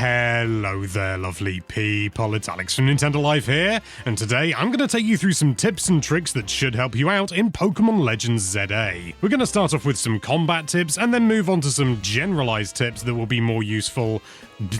Hello there, lovely people. It's Alex from Nintendo Life here, and today I'm going to take you through some tips and tricks that should help you out in Pokémon Legends ZA. We're going to start off with some combat tips and then move on to some generalized tips that will be more useful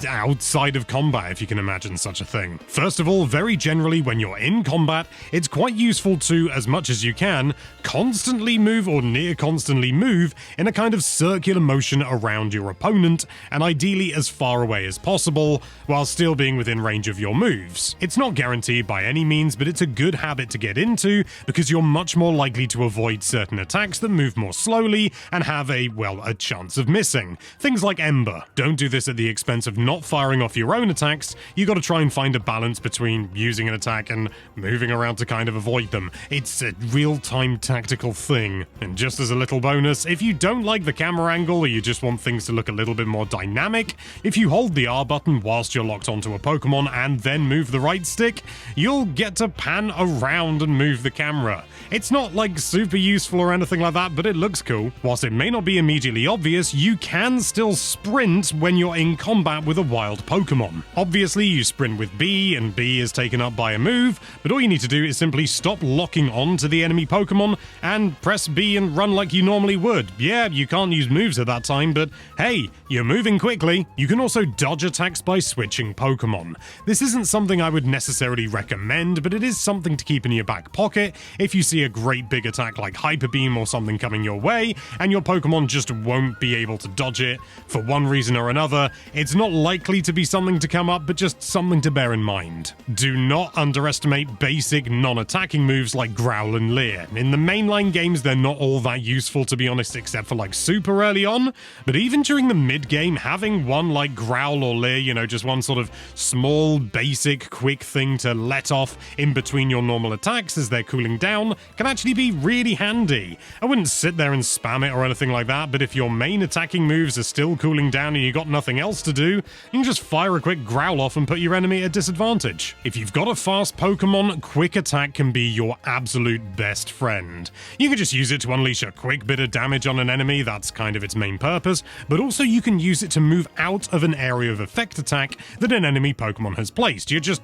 outside of combat, if you can imagine such a thing. First of all, very generally, when you're in combat, it's quite useful to, as much as you can, constantly move or near constantly move in a kind of circular motion around your opponent, and ideally as far away as possible, while still being within range of your moves. It's not guaranteed by any means, but it's a good habit to get into, because you're much more likely to avoid certain attacks that move more slowly and have a chance of missing. Things like Ember. Don't do this at the expense of not firing off your own attacks. You got to try and find a balance between using an attack and moving around to kind of avoid them. It's a real-time tactical thing. And just as a little bonus, if you don't like the camera angle or you just want things to look a little bit more dynamic, if you hold the R button whilst you're locked onto a Pokemon and then move the right stick, you'll get to pan around and move the camera. It's not like super useful or anything like that, but it looks cool. Whilst it may not be immediately obvious, you can still sprint when you're in combat with a wild Pokemon. Obviously, you sprint with B, and B is taken up by a move, but all you need to do is simply stop locking on to the enemy Pokemon and press B and run like you normally would. Yeah, you can't use moves at that time, but hey, you're moving quickly. You can also dodge attacks by switching Pokemon. This isn't something I would necessarily recommend, but it is something to keep in your back pocket if you see a great big attack like Hyper Beam or something coming your way, and your Pokemon just won't be able to dodge it for one reason or another. It's not likely to be something to come up, but just something to bear in mind. Do not underestimate basic non-attacking moves like Growl and Leer. In the mainline games, they're not all that useful, to be honest, except for like super early on, but even during the mid-game, having one like Growl or Leer, just one sort of small, basic, quick thing to let off in between your normal attacks as they're cooling down can actually be really handy. I wouldn't sit there and spam it or anything like that, but if your main attacking moves are still cooling down and you got nothing else to do, you can just fire a quick Growl off and put your enemy at a disadvantage. If you've got a fast Pokemon, quick attack can be your absolute best friend. You can just use it to unleash a quick bit of damage on an enemy, that's kind of its main purpose, but also you can use it to move out of an area of effect attack that an enemy Pokemon has placed. You just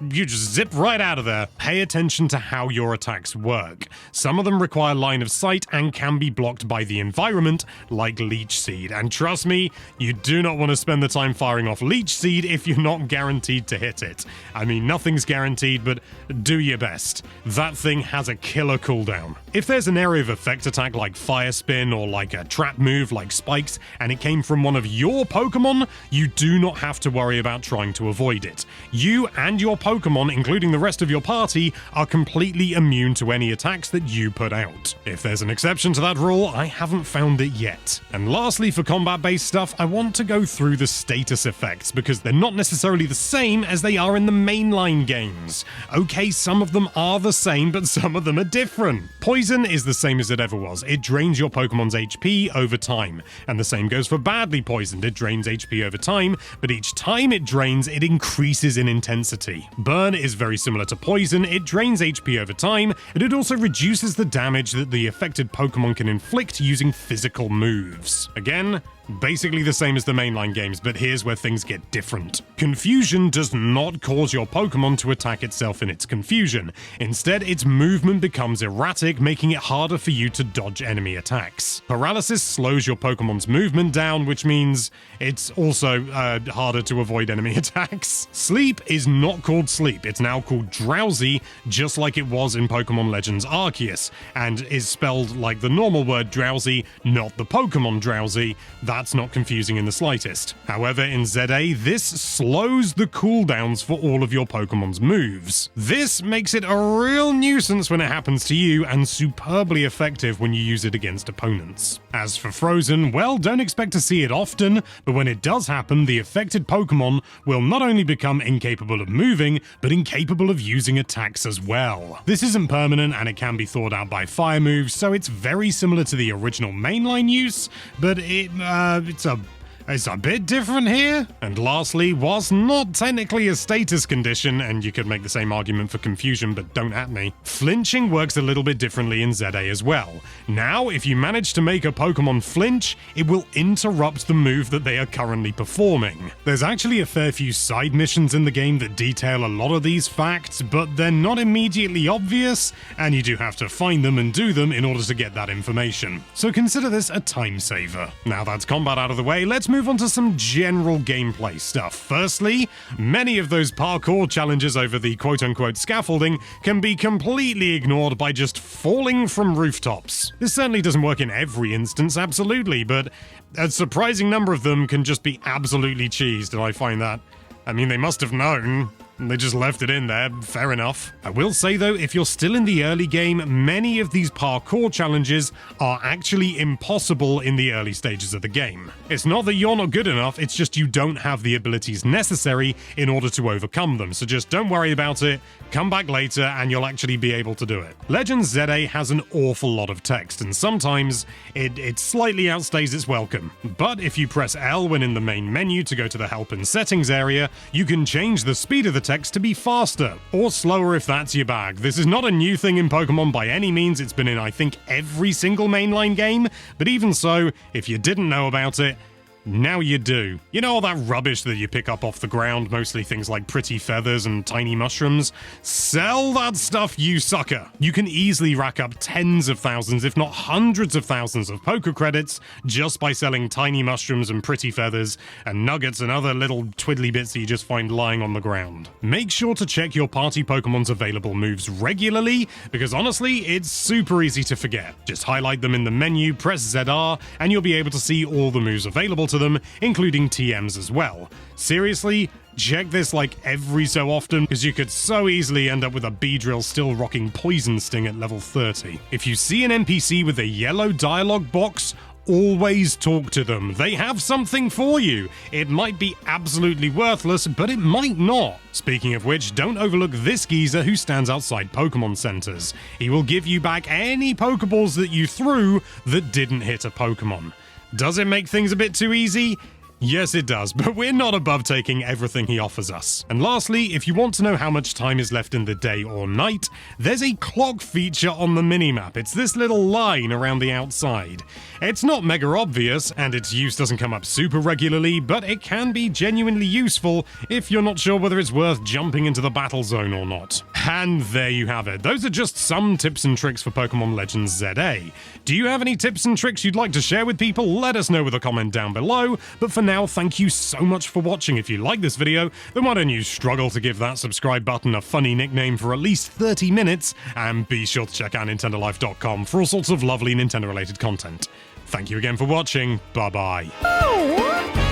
zip right out of there. Pay attention to how your attacks work. Some of them require line of sight and can be blocked by the environment, like Leech Seed, and trust me, you do not want to spend the time firing off Leech Seed if you're not guaranteed to hit it. I mean, nothing's guaranteed, but do your best. That thing has a killer cooldown. If there's an area of effect attack like Fire Spin or like a trap move like Spikes, and it came from one of your Pokemon, you do not have to worry about trying to avoid it. You and your Pokemon, including the rest of your party, are completely immune to any attacks that you put out. If there's an exception to that rule, I haven't found it yet. And lastly, for combat-based stuff, I want to go through the status effects, because they're not necessarily the same as they are in the mainline games. Okay, some of them are the same, but some of them are different. Poison is the same as it ever was. It drains your Pokemon's HP over time. And the same goes for badly poisoned. It drains HP over time, but each time it drains, it increases in intensity. Burn is very similar to poison. It drains HP over time, and it also reduces the damage that the affected Pokemon can inflict using physical moves. Again, basically the same as the mainline games, but here's where things get different. Confusion does not cause your Pokemon to attack itself in its confusion. Instead, its movement becomes erratic, making it harder for you to dodge enemy attacks. Paralysis slows your Pokemon's movement down, which means it's also harder to avoid enemy attacks. Sleep is not called sleep, it's now called drowsy, just like it was in Pokemon Legends Arceus, and is spelled like the normal word drowsy, not the Pokemon drowsy. That's not confusing in the slightest. However, in ZA, this slows the cooldowns for all of your Pokemon's moves. This makes it a real nuisance when it happens to you, and superbly effective when you use it against opponents. As for Frozen, well, don't expect to see it often, but when it does happen, the affected Pokemon will not only become incapable of moving, but incapable of using attacks as well. This isn't permanent, and it can be thawed out by fire moves, so it's very similar to the original mainline use, but it's a is a bit different here. And lastly, whilst not technically a status condition, and you could make the same argument for confusion, but don't at me, flinching works a little bit differently in ZA as well. Now, if you manage to make a Pokemon flinch, it will interrupt the move that they are currently performing. There's actually a fair few side missions in the game that detail a lot of these facts, but they're not immediately obvious, and you do have to find them and do them in order to get that information. So consider this a time saver. Now that's combat out of the way, let's move on to some general gameplay stuff. Firstly, many of those parkour challenges over the quote-unquote scaffolding can be completely ignored by just falling from rooftops. This certainly doesn't work in every instance, absolutely, but a surprising number of them can just be absolutely cheesed, and I find that. I mean, they must have known. They just left it in there, fair enough. I will say though, if you're still in the early game, many of these parkour challenges are actually impossible in the early stages of the game. It's not that you're not good enough, it's just you don't have the abilities necessary in order to overcome them, so just don't worry about it, come back later and you'll actually be able to do it. Legends ZA has an awful lot of text, and sometimes it slightly outstays its welcome. But if you press L when in the main menu to go to the help and settings area, you can change the speed of the text to be faster, or slower if that's your bag. This is not a new thing in Pokemon by any means, it's been in I think every single mainline game, but even so, if you didn't know about it, now you do. You know all that rubbish that you pick up off the ground, mostly things like pretty feathers and tiny mushrooms? Sell that stuff, you sucker! You can easily rack up tens of thousands, if not hundreds of thousands of Poké credits just by selling tiny mushrooms and pretty feathers, and nuggets and other little twiddly bits that you just find lying on the ground. Make sure to check your party Pokemon's available moves regularly, because honestly, it's super easy to forget. Just highlight them in the menu, press ZR, and you'll be able to see all the moves available to them, including TMs as well. Seriously, check this like every so often, because you could so easily end up with a Beedrill still rocking Poison Sting at level 30. If you see an NPC with a yellow dialogue box, always talk to them. They have something for you. It might be absolutely worthless, but it might not. Speaking of which, don't overlook this geezer who stands outside Pokemon centers. He will give you back any Pokeballs that you threw that didn't hit a Pokemon. Does it make things a bit too easy? Yes, it does, but we're not above taking everything he offers us. And lastly, if you want to know how much time is left in the day or night, there's a clock feature on the minimap. It's this little line around the outside. It's not mega obvious, and its use doesn't come up super regularly, but it can be genuinely useful if you're not sure whether it's worth jumping into the battle zone or not. And there you have it. Those are just some tips and tricks for Pokemon Legends ZA. Do you have any tips and tricks you'd like to share with people? Let us know with a comment down below, but for now, thank you so much for watching. If you like this video, then why don't you struggle to give that subscribe button a funny nickname for at least 30 minutes, and be sure to check out NintendoLife.com for all sorts of lovely Nintendo-related content. Thank you again for watching. Bye-bye.